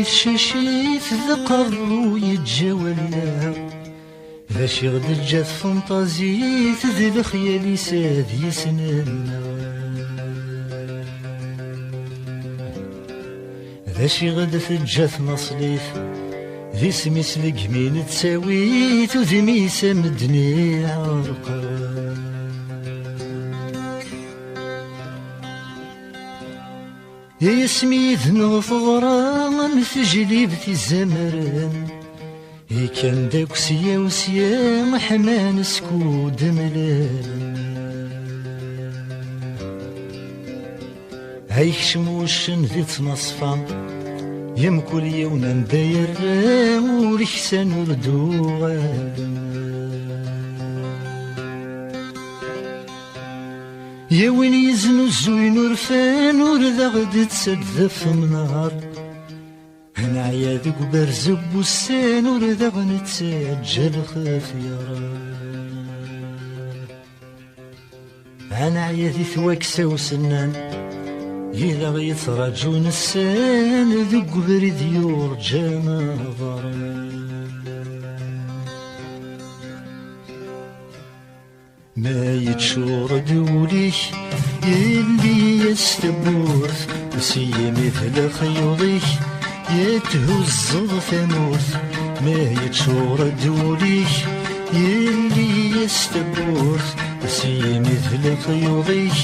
شاشيت ذقر ويتجاولا باش يغدد جات فانتازيت ذي الخيال يساد يسنانا باش يغدد جات نصليت ذي سميس لقمين تساويت وذي ميسا مدني عرقا يا سميد نغفغرا مثجليب في الزمران هي كان داك سيا وسيا محمان سكود ملال هايك شموشن ذي تنصفا يمكل يونا نداير وريحسان وردوغال يا وين يزنو الزوين ورفان ورذا غد تسدف منار هنا عيادك برزب والسان ورذا غنتسجل خفيرا انا عيادي ثواكسا وسنان إذا غيتراجون السان ذق بريد يرجى نظرا ما يتشور دوليك اللي يستبورث وسي مثل خيوضيك يتهز ثموث ما يتشور دوليك اللي يستبورث وسي مثل خيوضيك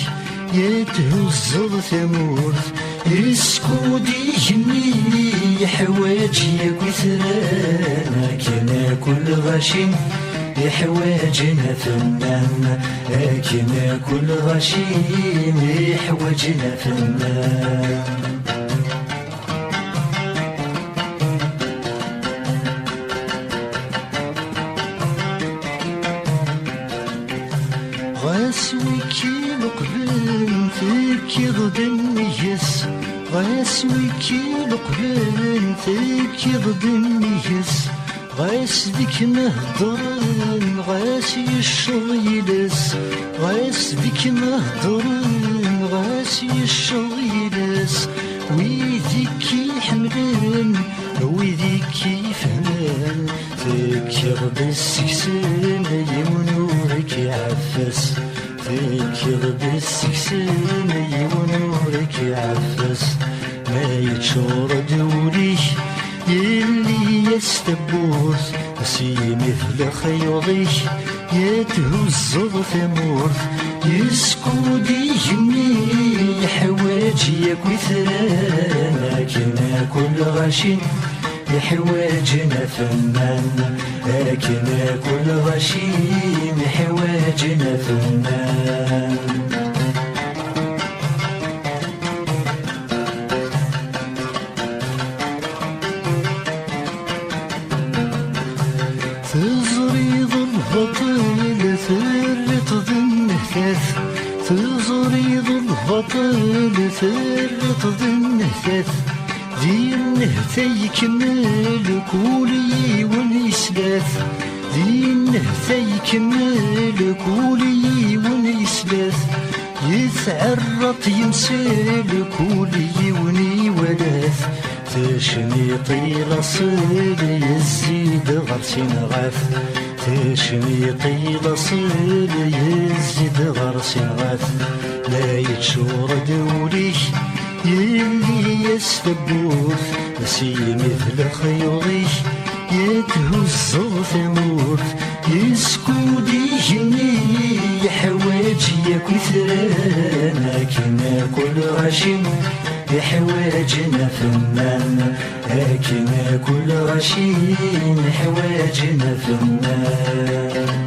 يتهز ثمورث يسكودي جني حواجي كثرانا كنا كل غشيم يحواجنا فنان كنا كل غشيم يحواجنا فنان غاسوي كي لقبن فيك غدن يس غاسوي كي لقبن فيك غدن يس غاس ديك مهدرن غاس يشغيلس غاس ديك مهدرن غاس يشغيلس ويديك يحملن ويديك يفهمن فيك يغدى السكسن يمنورك يعفس فيك يغدى السكسن يمنورك يعفس ما يتشور دوليك اللي يستبورث سي مثل خيوضيك يتهز ثمورث يسكودي جميع حواجيك وثرانا كنا كل غشيم حواجنا فنان كنا كل غشيم حواجنا فنان تزريض البطل ثرت ذنثاث تزريض البطل ثرت ذنثاث دين تيكمل كولي ونسلاث دين تيكمل كولي ونسلاث يتعرط يمسل كولي وني ولاث تشني طيل صيد يزيد غرسين غاث تشني طيل صيد يزيد غرسين غاث لا يتشور دوليك يلي يستبورث سي مثل خيوضيك يتهز ثمورث يسكودي جميع حواجيك وثرانا كنا كل غشيم حواجنا فنان كنا كل غشيم حواجنا فنان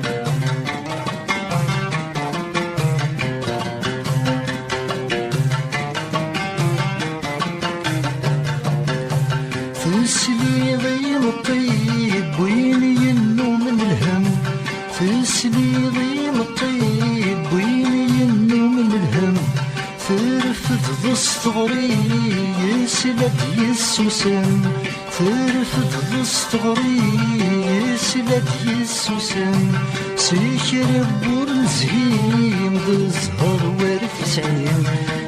تسلي ضيم الطيب وين ينو من الهم تسلي ضيم الطيب وين ينو من الهم ترفد ضصغري يسلب يسوسم ترفد ضصغري يسلب يسوسم سيكر بورزهيم ضزهر ورف سعيم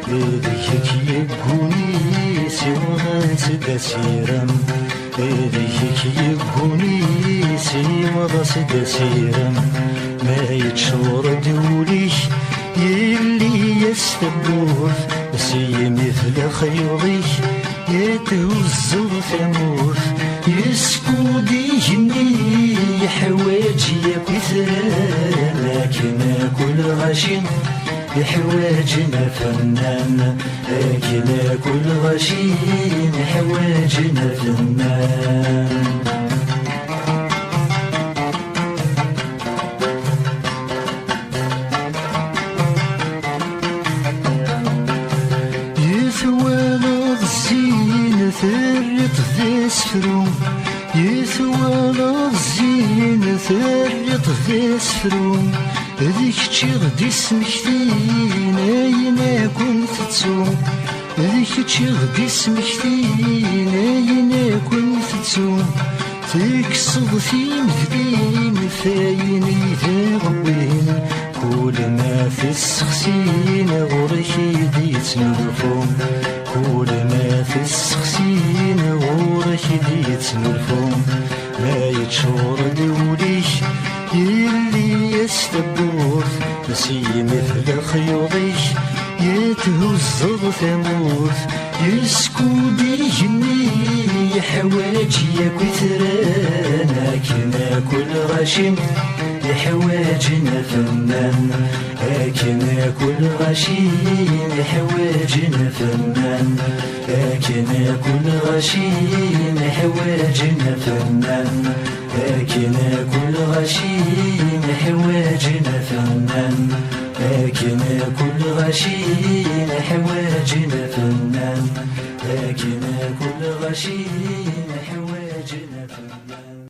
ذيك يقوني سيوضا سدا سيرم ذيك يبوني سيوضا سدا سيرم ما يتشور دولي يلي يستبوث سي مثل خيوضي يتوزر ثموث يسكودي يمني حواجي كثران لكن كل غشيم حواجنا فنان لكن كل غشيم حواجنا فنان يثوال الزين ثرت ذي سفرو يثوال الزين ثرت ذي سفرو ذيك تشغد اسمك ثين اين كنت تسوم ذيك تشغد اسمك ثين اين كنت تسوم تكسض في مذبين فاين إذا غبين كل ما في السخسين غرك ديت ملفوم كل ما في السخسين غرك ديت ملفوم ما يتشور دوليك يلي يستبوث نسي مثل خيوضيك يتهز ثموث يسكودي يمني حواجي كثران لكن كل غشيم حواجنا فنان لكن كل غشيم حواجنا فنان لكن كل غشيم حواجنا فنان لكن كل غشيم حواجنا فنان لكن كل غشيم حواجنا فنان لكن كل غشيم حواجنا فنان